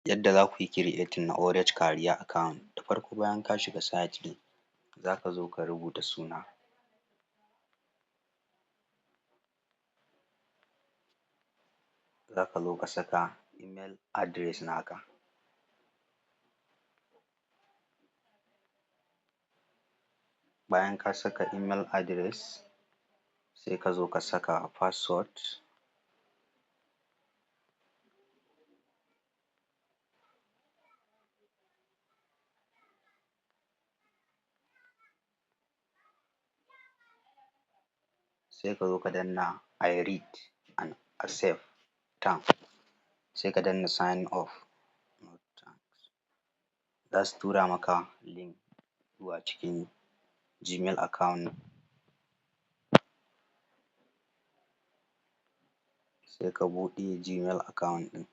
Yadda za ku yi creating na orange career account. Da farko bayan ka shiga site ɗin za ka zo ka rubuta suna, za ka zo ka saka email address naka, bayan ka saka email address sai ka zo ka saka password, sai ka zo ka danna I read and accept terms, sai ka danna sign off. Za su tura maka link zuwa cikin Gmail account, sai ka buɗe Gmail account ɗin,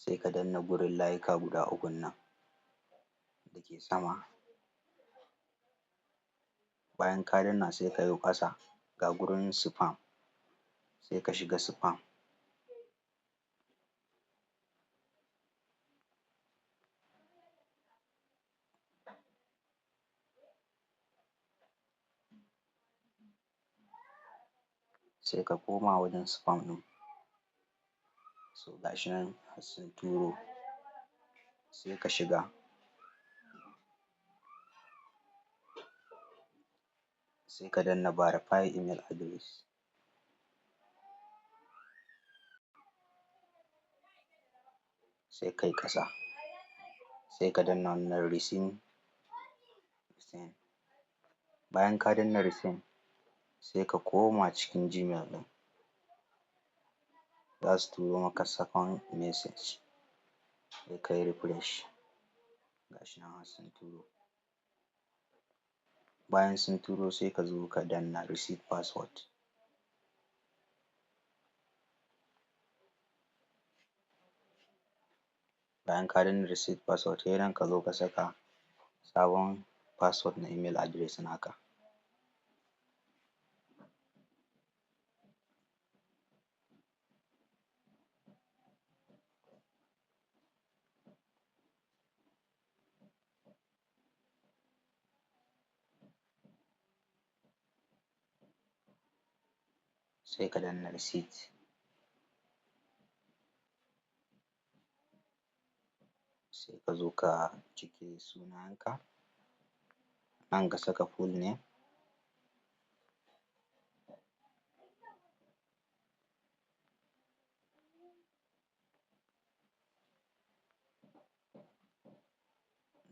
sai ka danna gurin layuka guda ukun nan da ke sama, bayan ka danna sai ka yo ƙasa ga gurin spam, sai ka shiga spam, sai ka koma wajen spam ɗin, so ga shi nan sun turo, sai ka shiga, sai ka danna verify email address, sai kai ƙasa, sai ka danna wannan resend, bayan ka danna resend sai ka koma cikin Gmail ɗin, za su turo maka second message, sai ka yi refresh, ga shi nan har sun turo, bayan sun turo sai ka zo ka danna receive password, bayan ka danna receive password sai nan ka zo ka saka sabon password na email address naka, sai ka danna receipt, sai ka zo ka cike sunayenka, nan ka saka full name,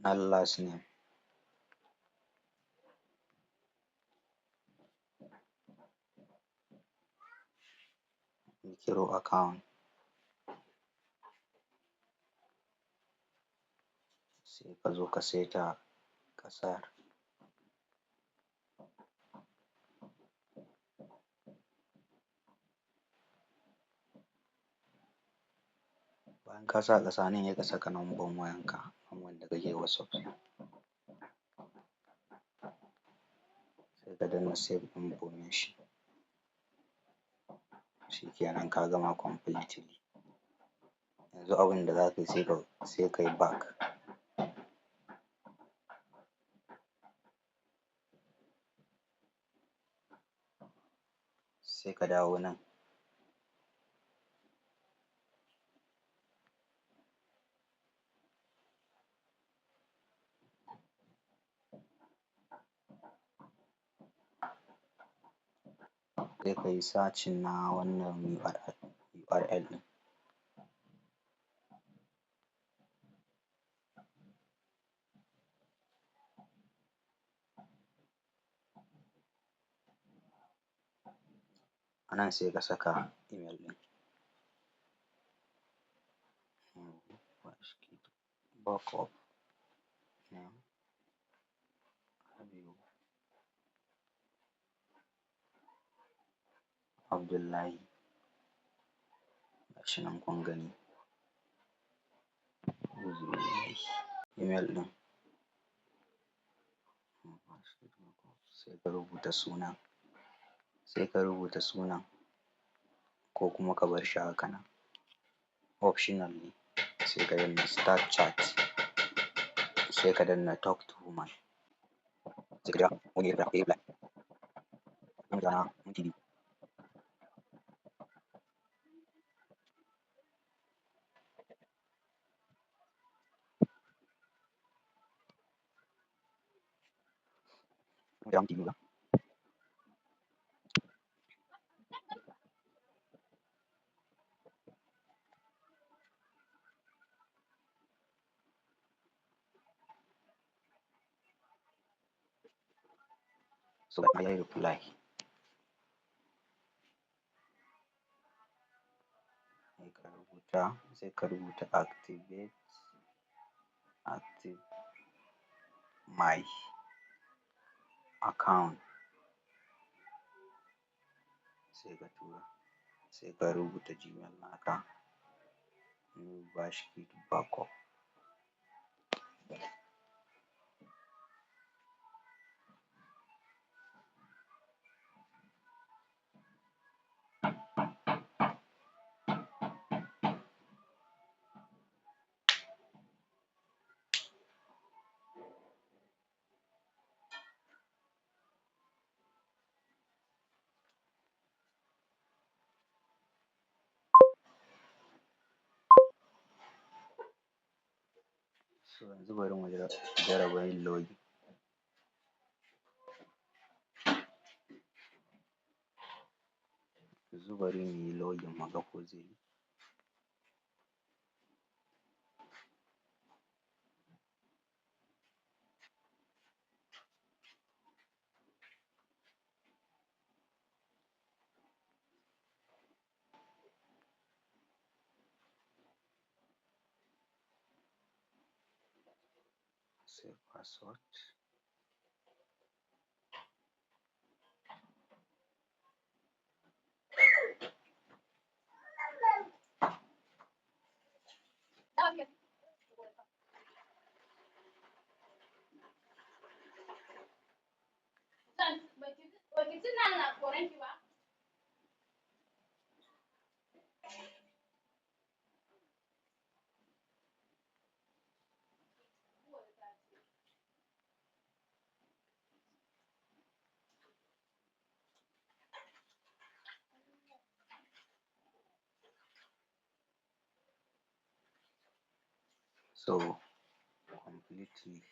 nan last name, micro account, sai ka zo ka saita ƙasar, bayan ka sa ƙasa nan sai ka saka number wayanka, number da kake WhatsApp, sai ka danna save information, shi kenan ka gama completely. Yanzu abin da za ka yi sai ka yi back, sai ka dawo nan, sai ka yi searching na wannan URL ɗin, a nan sai ka saka email ɗin, backup name Abdullahi, ga shi nan kun gani, email ɗin, sai ka rubuta sunan ko kuma ka bar shi haka nan. optional ne, sai ka danna start chat, sai ka danna talk to woman, sai ka jira wani ya reply, zan jira na minti biyu. Zan jira minti biyu ba. So ya yi reply, sai ka rubuta active my account, sai ka tura, sai ka rubuta Gmail naka, ba shi backup. So yanzu bari mu jarraba yin login. Yanzu bari mu yi login mu ga ko zai yi. Sai password. So completely